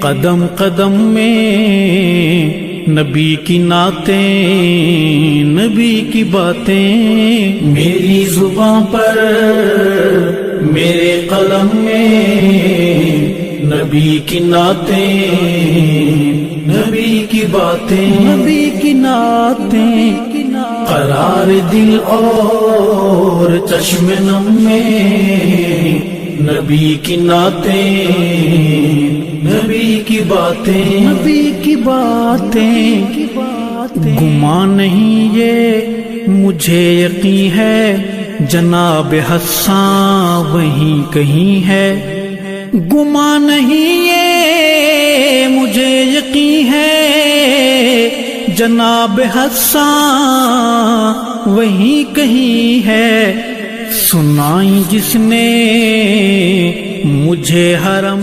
कदम कदम में नबी की नातें, नबी की बातें मेरी जुबान पर, मेरे कलम में नबी की नातें, नबी की बातें, नबी की नातें करार दिल और चश्मे नम में नबी की नातें, नबी की बातें, नबी की बातें। गुमा नहीं ये मुझे यकीन है, जनाब हस्सान वहीं कहीं है। गुमा नहीं ये मुझे यकीन है, जनाब हस्सान वहीं कहीं है। सुनाई जिसने मुझे हरम